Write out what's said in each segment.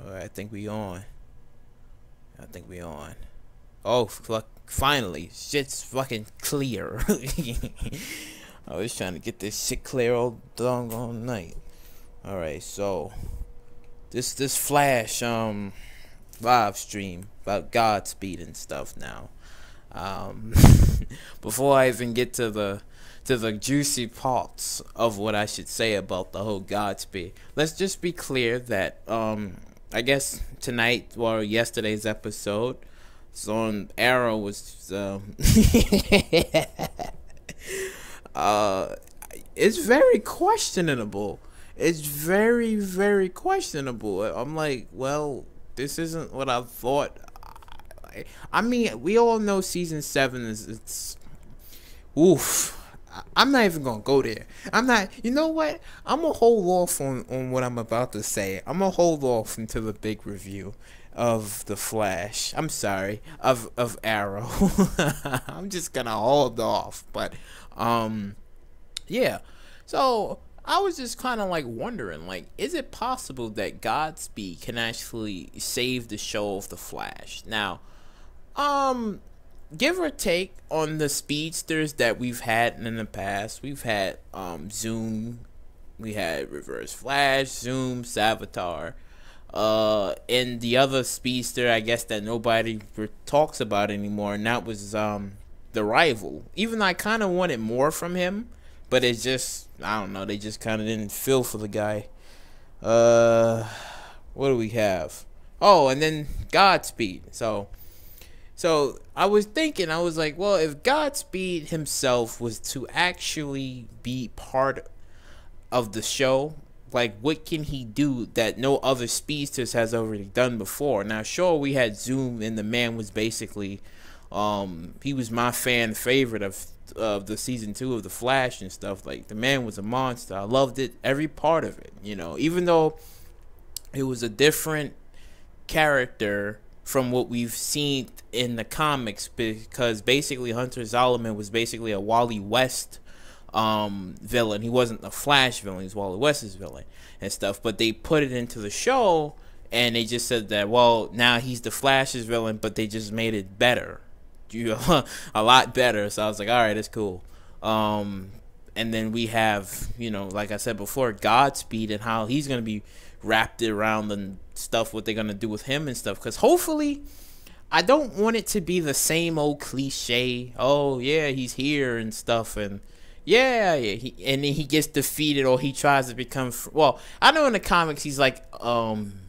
Alright, I think we on. Oh, fuck, finally. Shit's fucking clear. I was trying to get this shit clear all doggone night. Alright, so this Flash live stream about Godspeed and stuff now. Before I even get to the juicy parts of what I should say about the whole Godspeed, let's just be clear that I guess tonight or yesterday's episode, so on Arrow was it's very questionable. It's very, very questionable. I'm like, well, this isn't what I thought. I mean, we all know season 7 is, it's oof. I'm not even gonna go there. I'm not. You know what? I'm gonna hold off on what I'm about to say. I'm gonna hold off until the big review of the Flash. I'm sorry, of Arrow. I'm just gonna hold off. But yeah. So I was just kind of like wondering, like, is it possible that Godspeed can actually save the show of the Flash? Now, give or take on the speedsters that we've had in the past, we've had Zoom, we had Reverse Flash, Zoom, Savitar, and the other speedster, I guess, that nobody talks about anymore, and that was the Rival. Even though I kind of wanted more from him, but it's just, I don't know, they just kind of didn't feel for the guy. What do we have? Oh, and then Godspeed. So I was thinking, I was like, well, if Godspeed himself was to actually be part of the show, like, what can he do that no other speedsters has already done before? Now, sure, we had Zoom, and the man was basically, he was my fan favorite of the season 2 of the Flash and stuff. Like, the man was a monster. I loved it, every part of it, you know, even though it was a different character from what we've seen in the comics, because basically Hunter Zolomon was basically a Wally West villain. He wasn't the Flash villain, he was Wally West's villain and stuff. But they put it into the show, and they just said that, well, now he's the Flash's villain, but they just made it better, a lot better. So I was like, all right, that's cool. And then we have, you know, like I said before, Godspeed, and how he's gonna be wrapped around and stuff, what they're gonna do with him and stuff, because hopefully, I don't want it to be the same old cliche, oh yeah, he's here and stuff, and yeah, and then he gets defeated, or he tries to become, well, I know in the comics he's like,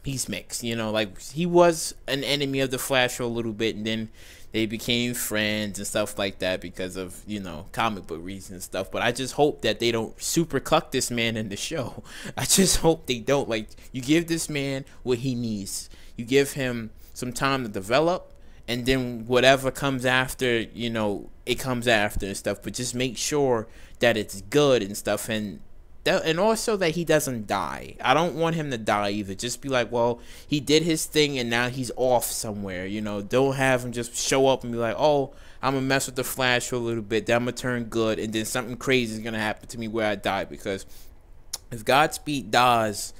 he's mixed, you know, like, he was an enemy of the Flash for a little bit, and then they became friends and stuff like that because of, you know, comic book reasons and stuff. But I just hope that they don't super cuck this man in the show. I just hope they don't. Like, you give this man what he needs. You give him some time to develop, and then whatever comes after, you know, it comes after and stuff. But just make sure that it's good and stuff, and also that he doesn't die. I don't want him to die either. Just be like, well, he did his thing and now he's off somewhere, you know. Don't have him just show up and be like, oh, I'm gonna mess with the Flash for a little bit, then I'm gonna turn good, and then something crazy is gonna happen to me where I die. Because if Godspeed dies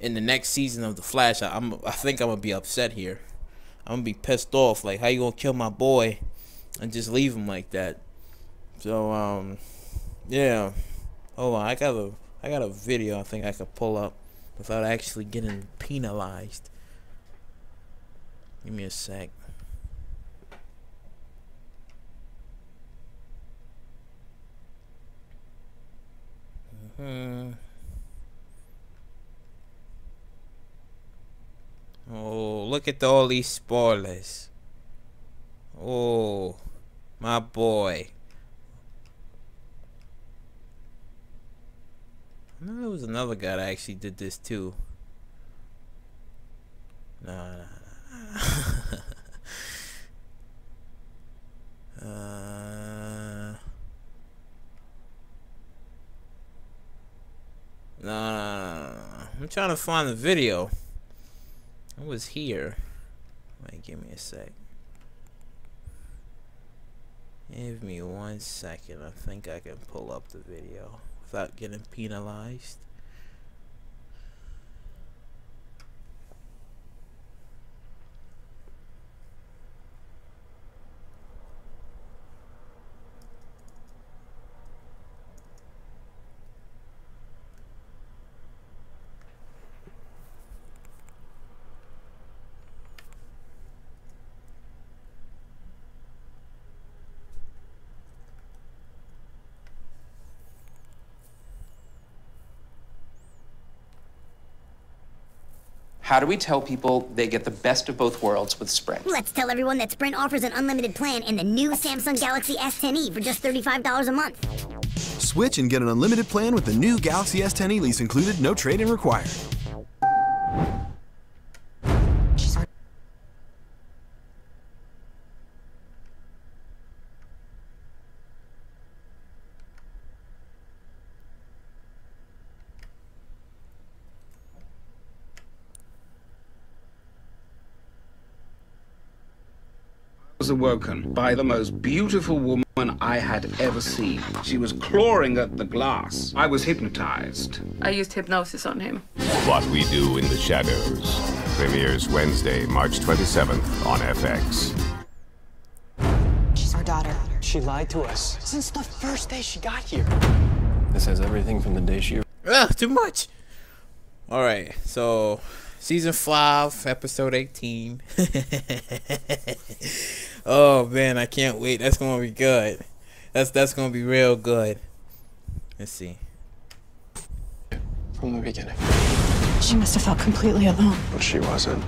in the next season of the Flash, I think I'm gonna be upset here. I'm gonna be pissed off. Like, how you gonna kill my boy and just leave him like that? So yeah, hold on, I got a video I think I could pull up without actually getting penalized. Give me a sec. Oh, look at all these spoilers. Oh, my boy. I know there was another guy that actually did this too. Nah. Nah. I'm trying to find the video. I was here. Wait, give me a sec. Give me 1 second. I think I can pull up the video without getting penalized. How do we tell people they get the best of both worlds with Sprint? Let's tell everyone that Sprint offers an unlimited plan in the new Samsung Galaxy S10e for just $35 a month. Switch and get an unlimited plan with the new Galaxy S10e lease included, no trade-in required. Was awoken by the most beautiful woman I had ever seen. She was clawing at the glass. I was hypnotized. I used hypnosis on him. What We Do in the Shadows premieres Wednesday, March 27th on FX. She's our daughter. She lied to us since the first day she got here. This has everything from the day she... Too much. All right, so season 5, episode 18. Oh man, I can't wait. That's gonna be good. That's gonna be real good. Let's see. From the beginning. She must have felt completely alone. But she wasn't.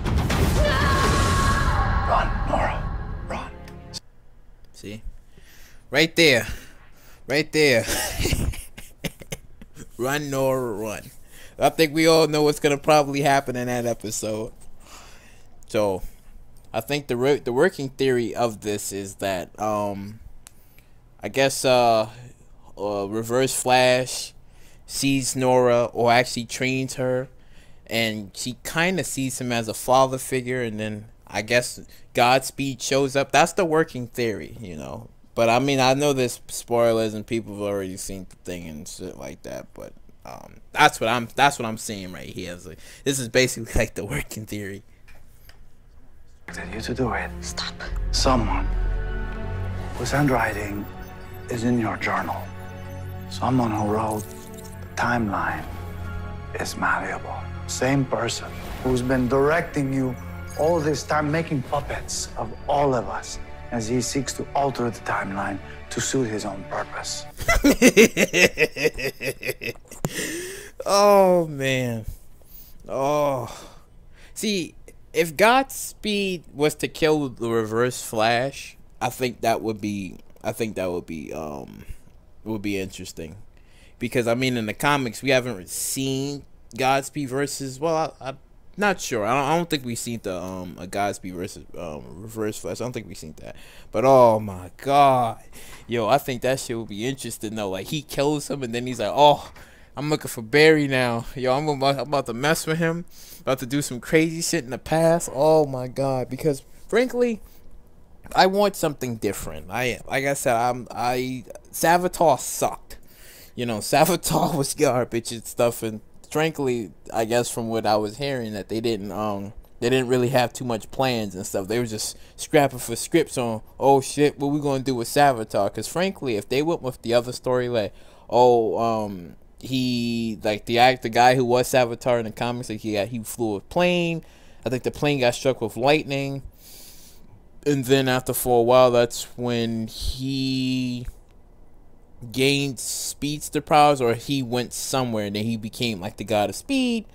Run, Nora. Run. See? Right there. Right there. Run, Nora, run. I think we all know what's gonna probably happen in that episode. So I think the working theory of this is that I guess Reverse Flash sees Nora, or actually trains her, and she kind of sees him as a father figure, and then I guess Godspeed shows up. That's the working theory, you know. But I mean, I know there's spoilers and people have already seen the thing and shit like that, but that's what I'm seeing right here. Like, this is basically like the working theory. You to do it. Stop. Someone whose handwriting is in your journal. Someone who wrote the timeline is malleable. Same person who's been directing you all this time, making puppets of all of us as he seeks to alter the timeline to suit his own purpose. Oh man. Oh. See, if Godspeed was to kill the Reverse Flash, I think that would be interesting, because I mean, in the comics we haven't seen Godspeed versus, well, I'm not sure. I don't think we've seen the a Godspeed versus Reverse Flash. I don't think we've seen that. But oh my god, yo, I think that shit would be interesting though. Like, he kills him and then he's like, oh, I'm looking for Barry now. Yo, I'm about to mess with him. About to do some crazy shit in the past. Oh my god. Because frankly, I want something different. Like I said, Savitar sucked. You know, Savitar was garbage and stuff. And frankly, I guess from what I was hearing, that they didn't really have too much plans and stuff. They were just scrapping for scripts on, oh shit, what we gonna do with Savitar? Because frankly, if they went with the other story, like, he, like, the guy who was Savitar in the comics, like, he flew a plane. I think the plane got struck with lightning, and then after, for a while, that's when he gained speedster powers, or he went somewhere and then he became like the god of speed.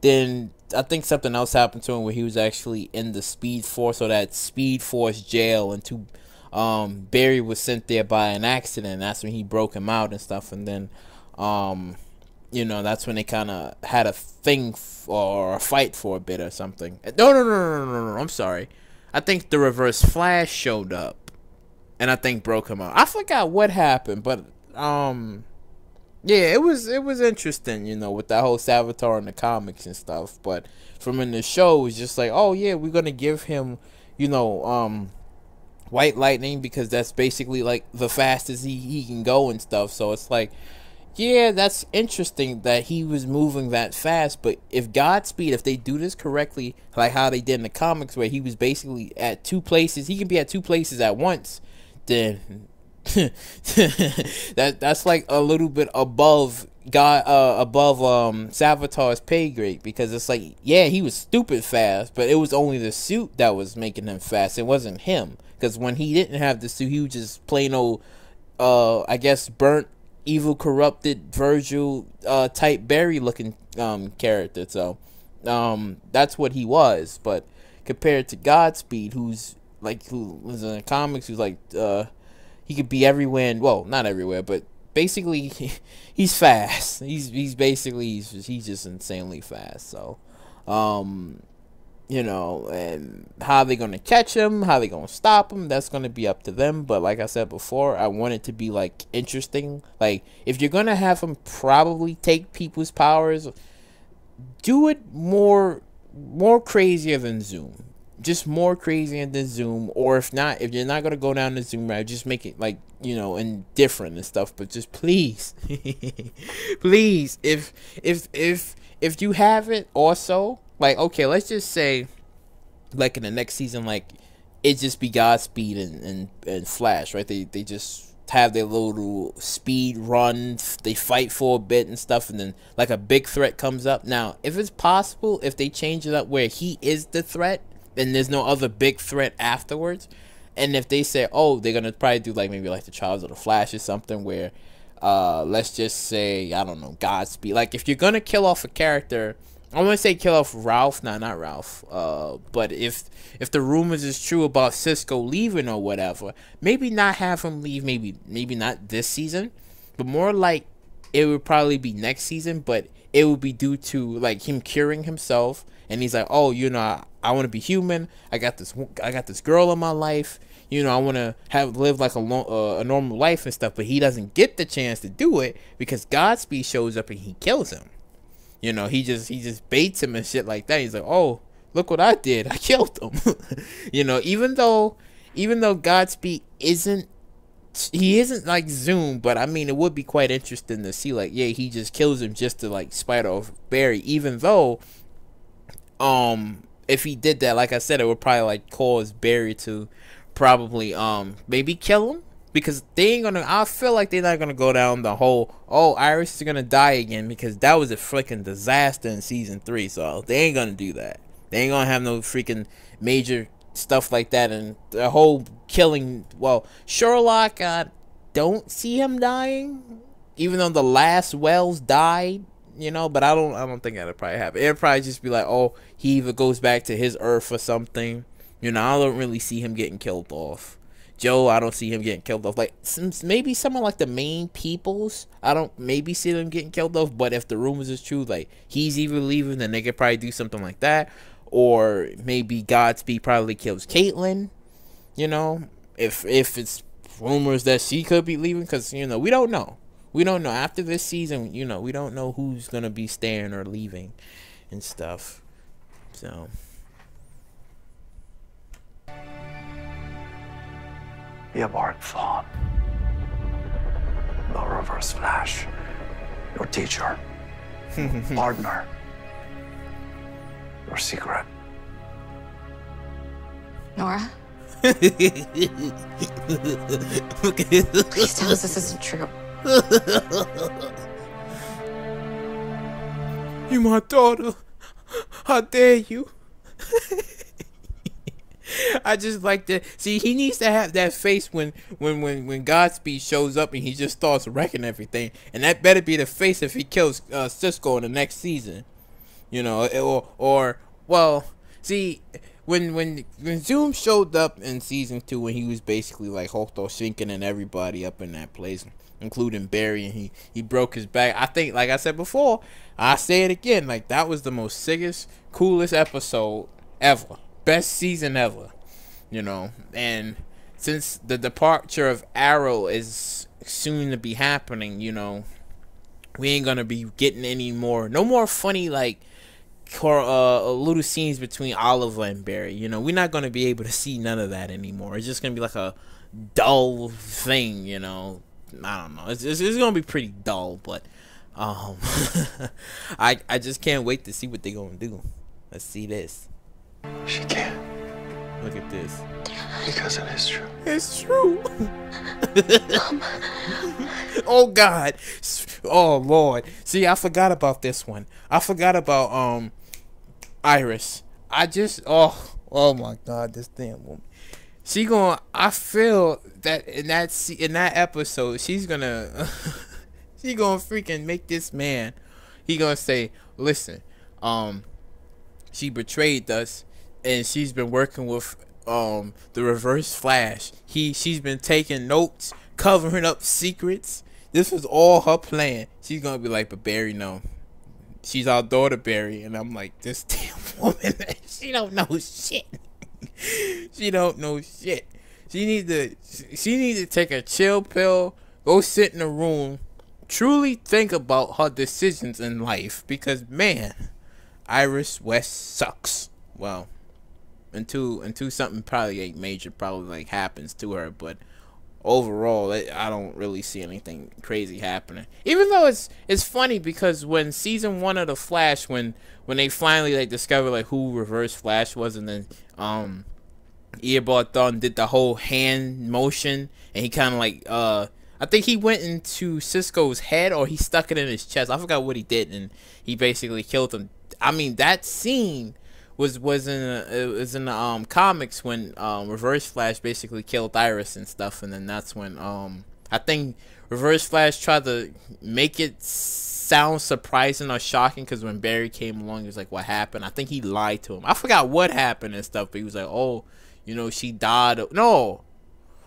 Then I think something else happened to him where he was actually in the Speed Force, or that Speed Force jail, and Barry was sent there by an accident. That's when he broke him out and stuff. And then you know, that's when they kind of had a thing or a fight for a bit or something. No, I'm sorry. I think the Reverse Flash showed up and I think broke him out. I forgot what happened, but yeah, it was interesting, you know, with that whole Savitar in the comics and stuff. But from in the show, it was just like, oh yeah, we're gonna give him, you know, White Lightning, because that's basically like the fastest he can go and stuff. So it's like, yeah, that's interesting that he was moving that fast. But if Godspeed, if they do this correctly, like how they did in the comics, where he was basically at two places, he can be at two places at once, then that's like a little bit above Savitar's pay grade, because it's like, yeah, he was stupid fast, but it was only the suit that was making him fast. It wasn't him, because when he didn't have the suit, he was just plain old I guess burnt, evil, corrupted Virgil type Barry looking character. So That's what he was. But compared to Godspeed, who was in the comics, who's like he could be everywhere, and well, not everywhere, but basically he's fast. He's basically he's just insanely fast. So and how they gonna catch him, how they gonna stop him, that's gonna be up to them. But like I said before, I want it to be like interesting. Like if you're gonna have him probably take people's powers, do it more crazier than Zoom. Just more crazier than Zoom. Or if you're not gonna go down the Zoom route, just make it like and different and stuff. But just please please, if you have it also, like, okay, let's just say like in the next season, like it just be Godspeed and Flash, right? They just have their little speed run, they fight for a bit and stuff, and then like a big threat comes up. Now if it's possible, if they change it up where he is the threat and there's no other big threat afterwards, and if they say, oh, they're gonna probably do like maybe like the Trials of the Flash or something where let's just say, I don't know, Godspeed, like if you're gonna kill off a character, I want to say kill off Ralph, not Ralph. But if the rumors is true about Cisco leaving or whatever, maybe not have him leave. Maybe not this season, but more like it would probably be next season. But it would be due to like him curing himself, and he's like, oh, I want to be human. I got this girl in my life. I want to live like a normal life and stuff. But he doesn't get the chance to do it because Godspeed shows up and he kills him. He just baits him and shit like that. He's like, oh, look what I did. I killed him. Even though Godspeed isn't like Zoom, but I mean, it would be quite interesting to see, like, yeah, he just kills him just to like spite off Barry. Even though, if he did that, like I said, it would probably like cause Barry to probably maybe kill him. Because they ain't gonna, I feel like they're not gonna go down the whole, oh, Iris is gonna die again, because that was a freaking disaster in season 3. So they ain't gonna do that. They ain't gonna have no freaking major stuff like that. And the whole killing, well, Sherlock, I don't see him dying, even though the last Wells died, but I don't think that'll probably happen. It'll probably just be like, oh, he either goes back to his Earth or something. I don't really see him getting killed off. Joe, I don't see him getting killed off. Like maybe someone like the main peoples, I don't maybe see them getting killed off. But if the rumors is true, like he's either leaving, then they could probably do something like that. Or maybe Godspeed probably kills Caitlyn. If it's rumors that she could be leaving, because we don't know. We don't know after this season. We don't know who's gonna be staying or leaving and stuff. So. Be Bart Thawne, the Reverse Flash, your teacher, partner, your secret. Nora? Please tell us this isn't true. You my daughter. How dare you? I just like to see, he needs to have that face when Godspeed shows up and he just starts wrecking everything, and that better be the face if he kills Cisco in the next season, or well, see, when Zoom showed up in season 2, when he was basically like Hoto Shinken and everybody up in that place, including Barry, and he broke his back. I think, like I said before, I say it again, like that was the most sickest, coolest episode ever. Best season ever, and since the departure of Arrow is soon to be happening, we ain't gonna be getting no more funny like little scenes between Oliver and Barry. We're not gonna be able to see none of that anymore. It's just gonna be like a dull thing, I don't know. It's gonna be pretty dull, but I just can't wait to see what they're gonna do. Let's see this. She can't. Look at this. Because it is true. It's true. Oh God. Oh Lord. See, I forgot about this one. I forgot about Iris. Oh my God, this damn woman. I feel that in that episode, she's gonna she gonna freaking make this man. He gonna say, listen, she betrayed us, and she's been working with the Reverse Flash. She's been taking notes, covering up secrets. This was all her plan. She's gonna be like, but Barry, no, she's our daughter, Barry. And I'm like, this damn woman, she don't know shit. She don't know shit. She need to take a chill pill, go sit in a room, truly think about her decisions in life, because man, Iris West sucks. Well, until something probably like major probably like happens to her, but overall I don't really see anything crazy happening. Even though it's funny, because when season 1 of the Flash, when they finally like discovered like who Reverse Flash was, and then Eobard Thawne did the whole hand motion, and he kind of like I think he went into Cisco's head, or he stuck it in his chest. I forgot what he did, and he basically killed him. I mean, that scene was in the comics when Reverse Flash basically killed Iris and stuff, and then that's when I think Reverse Flash tried to make it sound surprising or shocking, because when Barry came along, he was like, what happened? I think he lied to him. I forgot what happened and stuff, but he was like, oh, you know, she died. No,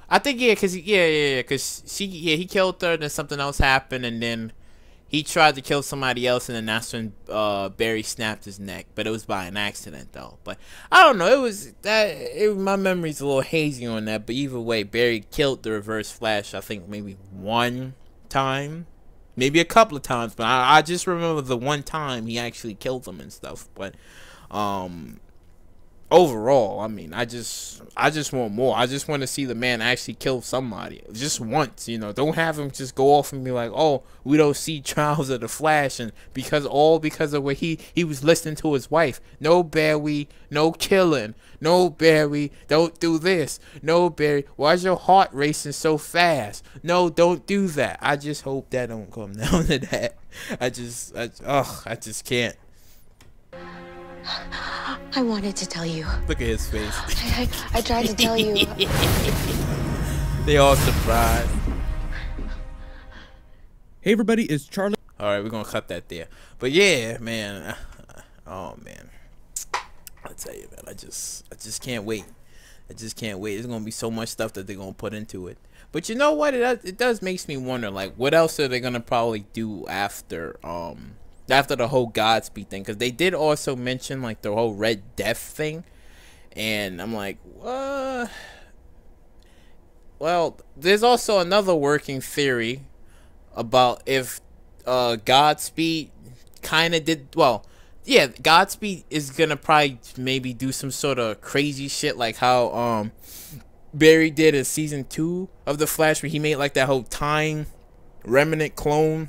I think because he killed her, and then something else happened, and then he tried to kill somebody else, and then that's when Barry snapped his neck. But it was by an accident, though. But I don't know. My memory's a little hazy on that. But either way, Barry killed the Reverse Flash, I think maybe one time, maybe a couple of times. But I just remember the one time he actually killed him and stuff. But overall, I mean, I just want more. I just want to see the man actually kill somebody just once, you know. Don't have him just go off and be like, oh, we don't see Trials of the Flash, and because of what he was listening to his wife. No, Barry, no killing. No, Barry, don't do this. No, Barry, why's your heart racing so fast? No, don't do that. I just hope that don't come down to that. I just can't. I wanted to tell you. Look at his face. I tried to tell you. They all surprised. Hey everybody, it's Charlie. Alright, we're gonna cut that there. But yeah, man. Oh man. I tell you, man, I just can't wait. I just can't wait. There's gonna be so much stuff that they're gonna put into it. But you know what? It does makes me wonder, like, what else are they gonna probably do after the whole Godspeed thing, because they did also mention like the whole Red Death thing, and I'm like, what? Well, there's also another working theory about if Godspeed kind of did, well, yeah, Godspeed is gonna probably maybe do some sort of crazy shit like how Barry did in season 2 of the Flash, where he made like that whole Time Remnant clone.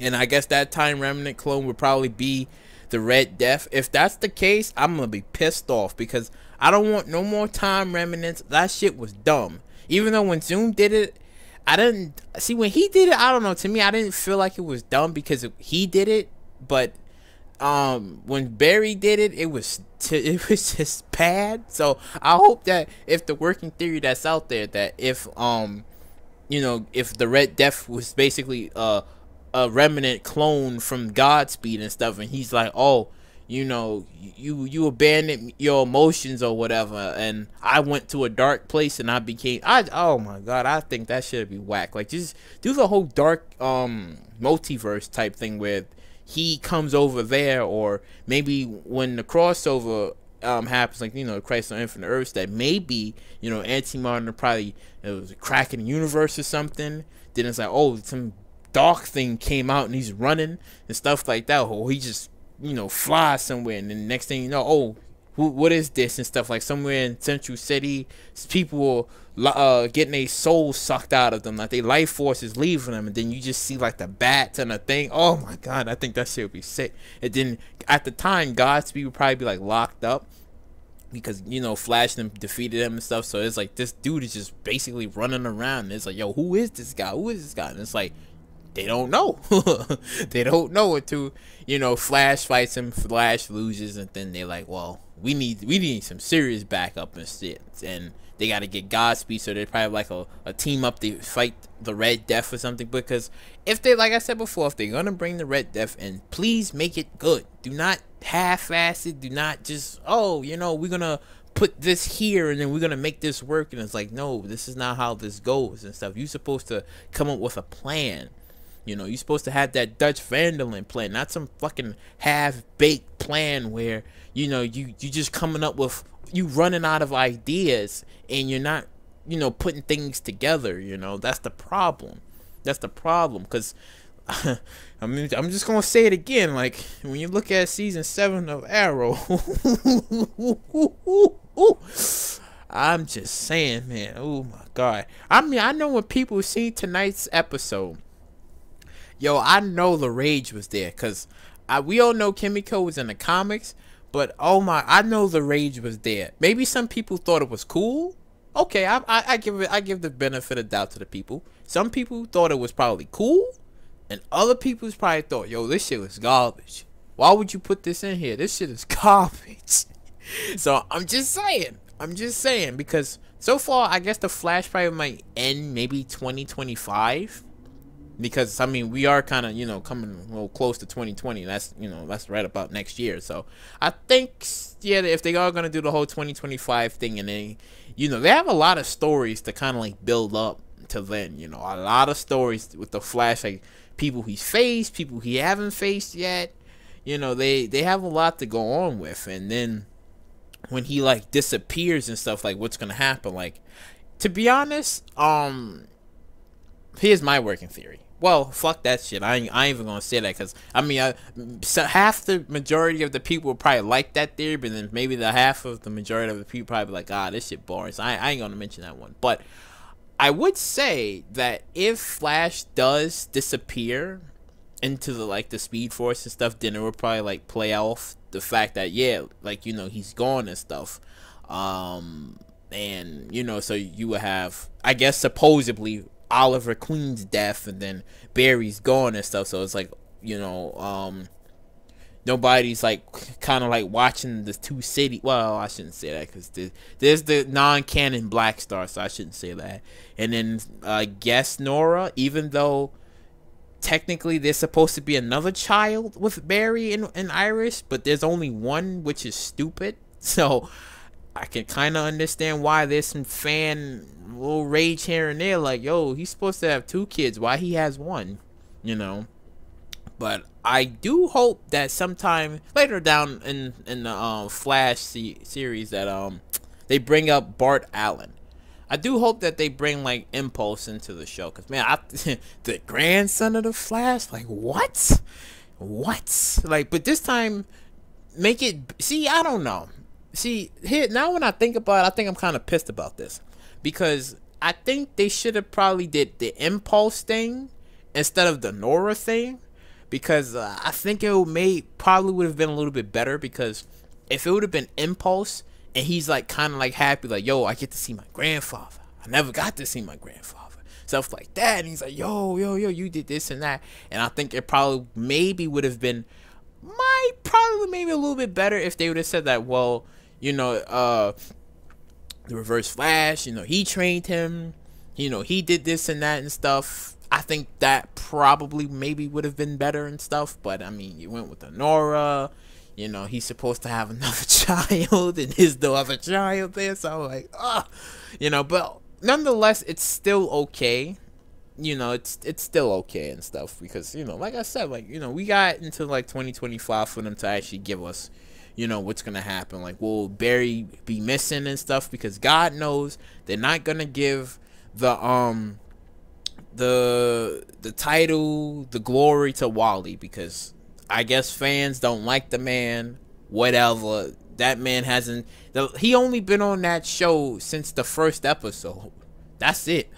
And I guess that Time Remnant clone would probably be the Red Death. If that's the case, I'm going to be pissed off, because I don't want no more Time Remnants. That shit was dumb. Even though when Zoom did it, I didn't... See, when he did it, I don't know. To me, I didn't feel like it was dumb because he did it. But when Barry did it, it was just bad. So I hope that if the working theory that's out there, that if, you know, if the Red Death was basically... a remnant clone from Godspeed and stuff, and he's like, oh, you know, you abandoned your emotions or whatever, and I went to a dark place and I became, oh my god, I think that should be whack. Like, just do the whole dark multiverse type thing where he comes over there, or maybe when the crossover happens, like, you know, Crisis on Infinite Earths, that maybe, you know, Anti-Martin probably, it was a crack in the universe or something. Then it's like, oh, some dark thing came out and he's running and stuff like that, or he just, you know, flies somewhere, and then the next thing you know, oh, what is this and stuff, like somewhere in Central City, people getting their souls sucked out of them, like their life force is leaving them, and then you just see like the bats and the thing. Oh my god, I think that shit would be sick. And then at the time, Godspeed would probably be like locked up because, you know, Flash them defeated him and stuff. So it's like this dude is just basically running around, and it's like, yo, who is this guy? And it's like, they don't know. They don't know until, you know, Flash fights him, Flash loses, and then they're like, well, we need some serious backup and shit. And they got to get Godspeed, so they're probably like a team up to fight the Red Death or something. Because if they, like I said before, if they're gonna bring the Red Death in, please make it good. Do not half-ass it. Do not just, oh, you know, we're gonna put this here and then we're gonna make this work. And it's like, no, this is not how this goes and stuff. You're supposed to come up with a plan. You know, you're supposed to have that Dutch Van der Linde plan, not some fucking half-baked plan where, you know, you just coming up with, you running out of ideas and you're not, you know, putting things together. You know, that's the problem. That's the problem. Because I mean, I'm just gonna say it again. Like, when you look at season 7 of Arrow, I'm just saying, man. Oh my god. I mean, I know when people see tonight's episode, yo, I know the rage was there, because we all know Kimiko was in the comics, but oh my, I know the rage was there. Maybe some people thought it was cool. Okay, I give the benefit of doubt to the people. Some people thought it was probably cool, and other people probably thought, yo, this shit was garbage. Why would you put this in here? This shit is garbage. So I'm just saying, because so far I guess the Flash probably might end maybe 2025. Because, I mean, we are kind of, you know, coming a little close to 2020. That's, you know, that's right about next year. So, I think, yeah, if they are going to do the whole 2025 thing, and they, you know, they have a lot of stories to kind of, like, build up to then, you know. A lot of stories with the Flash, like, people he's faced, people he haven't faced yet. You know, they have a lot to go on with. And then, when he, like, disappears and stuff, like, what's going to happen? Like, to be honest, here's my working theory. Well, fuck that shit. I ain't even gonna say that, because I mean, so half the majority of the people will probably like that theory, but then maybe the half of the majority of the people probably be like, ah, this shit boring. So I ain't gonna mention that one. But I would say that if Flash does disappear into the, like, the Speed Force and stuff, then it would probably, like, play off the fact that, yeah, like, you know, he's gone and stuff. And you know, so you would have, I guess, supposedly Oliver Queen's death, and then Barry's gone and stuff. So it's like, you know, nobody's like kind of like watching the two cities. Well, I shouldn't say that, because there's the non-canon Black Star, so I shouldn't say that. And then I guess Nora, even though technically there's supposed to be another child with Barry and Iris, but there's only one, which is stupid. So I can kind of understand why there's some fan little rage here and there, like, yo, he's supposed to have 2 kids, why he has 1, you know. But I do hope that sometime later down in the Flash series that they bring up Bart Allen. I do hope that they bring, like, Impulse into the show, because, man, the grandson of the Flash, like, what, like, but this time make it, see, I don't know. See, here, now when I think about it, I think I'm kind of pissed about this. Because I think they should have probably did the Impulse thing instead of the Nora thing. Because I think it probably would have been a little bit better. Because if it would have been Impulse, and he's like kind of like happy, like, yo, I get to see my grandfather. I never got to see my grandfather. Stuff like that. And he's like, yo, you did this and that. And I think it probably maybe would have been, maybe a little bit better if they would have said that, well, you know, the Reverse Flash, you know, he trained him, you know, he did this and that and stuff. I think that probably maybe would have been better and stuff. But I mean, you went with the Nora, you know, he's supposed to have another child, and there's no other child there. So I'm like, you know, but nonetheless, it's still okay. You know, it's still okay and stuff, because, you know, like I said, like, you know, we got into like 2025 for them to actually give us, you know, what's gonna happen. Like, will Barry be missing and stuff? Because God knows they're not gonna give the title, the glory to Wally, because I guess fans don't like the man. Whatever, that man hasn't. He only been on that show since the first episode. That's it.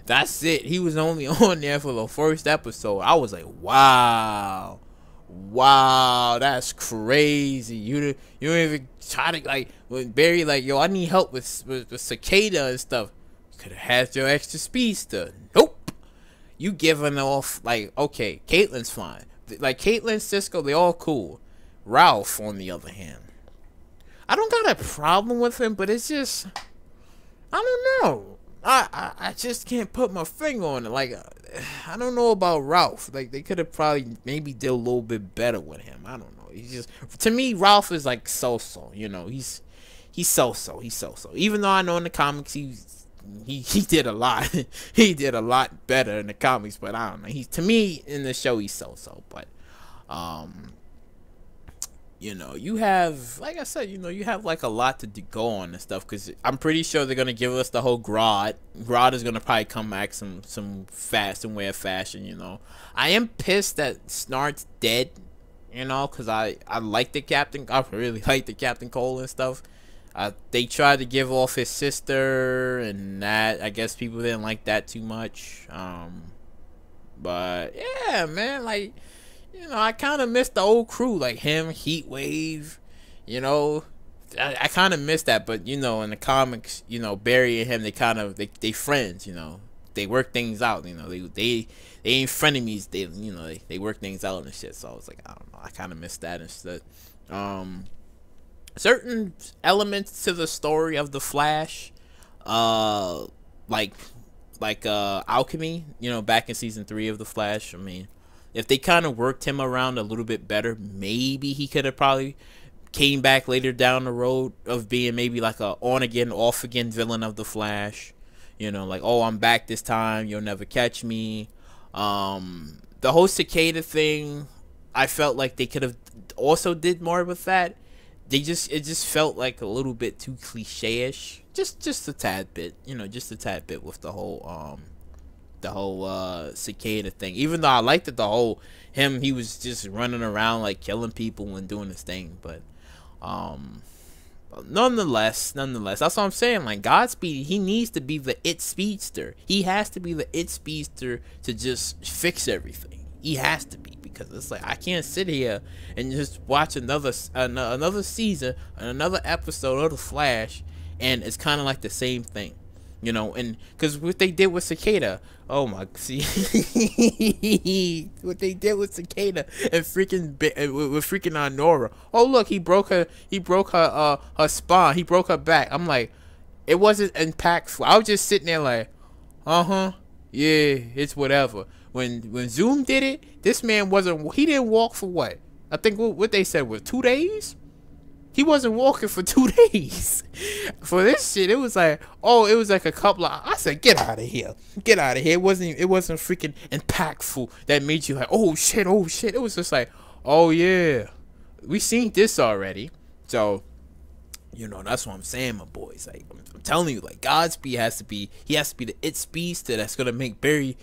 That's it. He was only on there for the first episode. I was like, wow, that's crazy. You don't even try to, like, when Barry like, yo, I need help with Cicada and stuff. You could have had your extra speedster. Nope. you giving off like, okay, Caitlyn's fine. Like Caitlyn, Cisco, they all cool. Ralph, on the other hand, I don't got a problem with him, but it's just, I don't know. I just can't put my finger on it. Like, I don't know about Ralph. Like, they could have probably maybe did a little bit better with him. I don't know. He's just, to me, Ralph is like so-so. You know, he's so-so. He's so-so. Even though I know in the comics he did a lot. He did a lot better in the comics, but I don't know. To me in the show he's so-so. But you know, you have, like I said, you know, you have like a lot to go on and stuff, because I'm pretty sure they're gonna give us the whole Grodd. Grodd is gonna probably come back some way of fashion. You know, I am pissed that Snart's dead. You know, because I like the Captain. I really like the Captain Cole and stuff. They tried to give off his sister, and that, I guess people didn't like that too much. But yeah, man, like, you know, I kind of miss the old crew, like him, Heatwave. You know, I kind of miss that. But you know, in the comics, you know, Barry and him, they friends. You know, they work things out. You know, they ain't frenemies. They work things out and shit. So I was like, I don't know, I kind of miss that instead. Certain elements to the story of the Flash, like alchemy, you know, back in season 3 of the Flash. I mean, if they kind of worked him around a little bit better, maybe he could have probably came back later down the road of being maybe like a on again, off again villain of the Flash. You know, like, oh, I'm back this time, you'll never catch me. The whole cicada thing, I felt like they could have also did more with that. It just felt like a little bit too cliche-ish. Just a tad bit, you know, just a tad bit with the whole cicada thing. Even though I liked it, he was just running around like killing people and doing his thing, but nonetheless, that's what I'm saying. Like, Godspeed, he needs to be the it speedster. He has to be the it speedster to just fix everything. He has to be, because it's like, I can't sit here and just watch another season and another episode of the Flash, and it's kind of like the same thing, you know. And because what they did with Cicada, oh my, see, what they did with Cicada and with freaking Nora. Oh look, he broke her spine, he broke her back. I'm like, it wasn't impactful. I was just sitting there like, yeah, it's whatever. When Zoom did it, this man he didn't walk for what? I think what they said was 2 days? He wasn't walking for 2 days. For this shit, it was like, oh, it was like a couple of, I said, get out of here. Get out of here. It wasn't freaking impactful that made you like, oh shit. It was just like, oh yeah, we seen this already. So, you know, that's what I'm saying, my boys. Like, I'm telling you, like, Godspeed has to be the it speedster that's gonna make Barry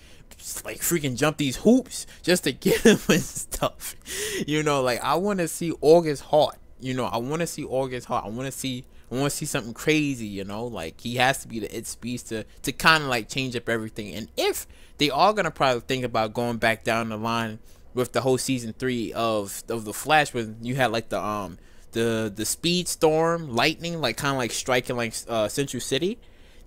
like freaking jump these hoops just to get him and stuff. You know, like, I want to see August Hart. You know, I want to see August Hart. I want to see something crazy. You know, like, he has to be the it speedster to kind of like change up everything. And if they are gonna probably think about going back down the line with the whole season 3 of the Flash, when you had like the speed storm lightning, like kind of like striking like Central City,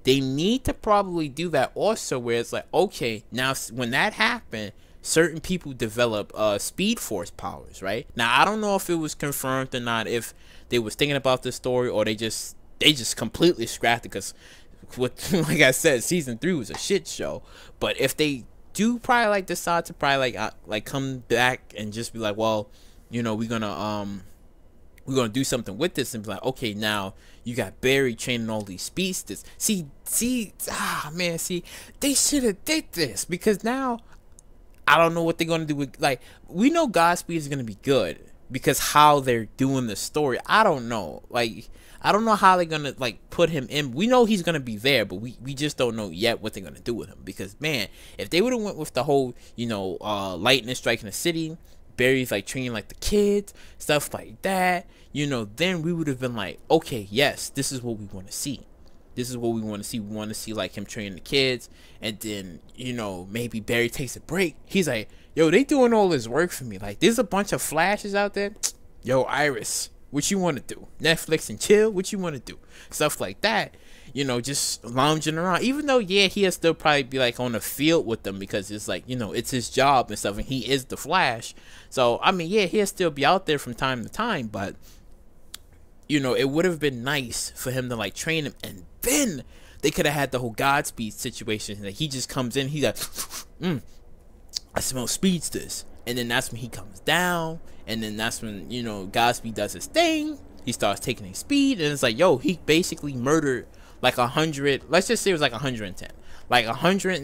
they need to probably do that also, where it's like, okay, now when that happened, certain people develop speed force powers, right? Now, I don't know if it was confirmed or not, if they was thinking about this story, or they just completely scrapped it, because like I said, season 3 was a shit show. But if they do probably like decide to probably like come back and just be like, well, you know, we're gonna do something with this, and be like, okay, now you got Barry training all these speedsters. See, they should have did this, because now I don't know what they're gonna do with, like, we know Godspeed is gonna be good because how they're doing the story. I don't know, like, I don't know how they're gonna like put him in. We know he's gonna be there, but we just don't know yet what they're gonna do with him, because man, if they would have went with the whole, you know, lightning striking the city, Barry's like training like the kids, stuff like that, you know, then we would have been like, okay, yes, this is what we want to see. This is what we want to see. We want to see like him training the kids, and then, you know, maybe Barry takes a break. He's like, yo, they doing all this work for me. Like, there's a bunch of Flashes out there. Yo, Iris, what you want to do? Netflix and chill? What you want to do? Stuff like that. you know, just lounging around. Even though, yeah, he'll still probably be like on the field with them because it's like, you know, it's his job and stuff, and he is the Flash. So I mean, yeah, he'll still be out there from time to time, but you know, it would have been nice for him to like train him, and then they could have had the whole Godspeed situation that he just comes in, he's like, I smell speedsters, and then that's when he comes down, and then that's when, you know, Godspeed does his thing. He starts taking his speed, and it's like, yo, he basically murdered like 100. Let's just say it was like 110, like 100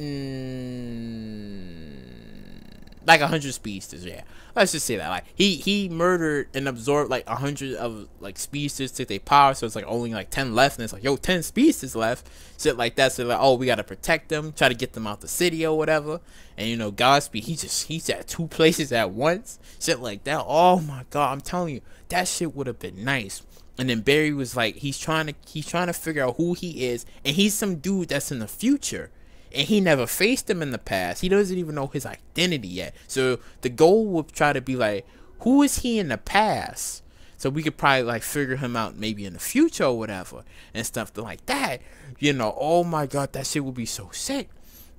speedsters. Yeah, let's just say that, like he murdered and absorbed like 100 of like speedsters, took their power, so it's like only like 10 left, and it's like, yo, 10 speedsters left, shit like that. So like, oh, we gotta protect them, try to get them out the city or whatever. And you know, Godspeed, he's at 2 places at once, shit like that. Oh my god, I'm telling you, that shit would have been nice. And then Barry was like, he's trying to figure out who he is, and he's some dude that's in the future, and he never faced him in the past. He doesn't even know his identity yet. So the goal would try to be like, who is he in the past? So we could probably like figure him out maybe in the future or whatever and stuff like that. You know, oh my god, that shit would be so sick.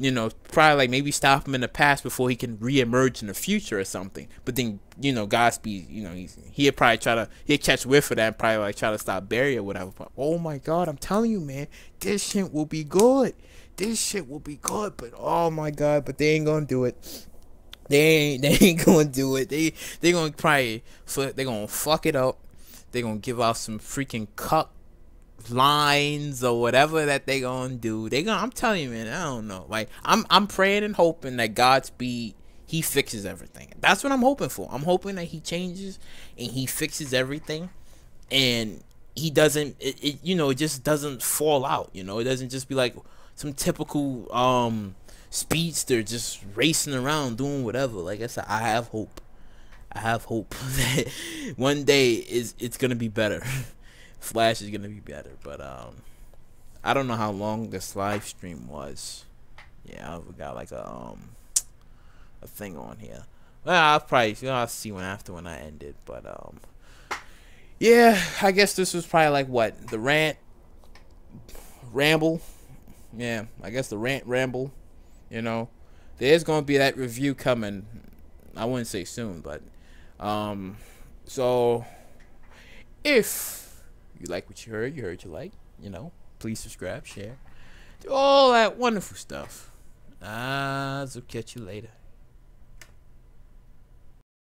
You know, probably like maybe stop him in the past before he can reemerge in the future or something. But then, you know, Godspeed, you know, he'd probably he'd catch whiff of that and probably like try to stop Barry or whatever. But oh my god, I'm telling you, man, this shit will be good. This shit will be good. But oh my god, but they ain't gonna do it. They ain't gonna do it. They gonna probably they gonna fuck it up. They gonna give out some freaking cuck lines or whatever that they gonna do. I'm telling you, man, I don't know. Like I'm praying and hoping that Godspeed, he fixes everything. That's what I'm hoping for. I'm hoping that he changes and he fixes everything, and he doesn't you know, it just doesn't fall out, you know. It doesn't just be like some typical speedster just racing around doing whatever. Like I said, I have hope that one day it's gonna be better. Flash is gonna be better. But I don't know how long this live stream was. Yeah, I've got like a thing on here. Well, I'll see when I end it. But yeah, I guess this was probably like what, the ramble. Yeah, I guess the ramble. You know, there's gonna be that review coming. I wouldn't say soon, but so if you like what you heard you like, you know, please subscribe, share, do all that wonderful stuff. So catch you later.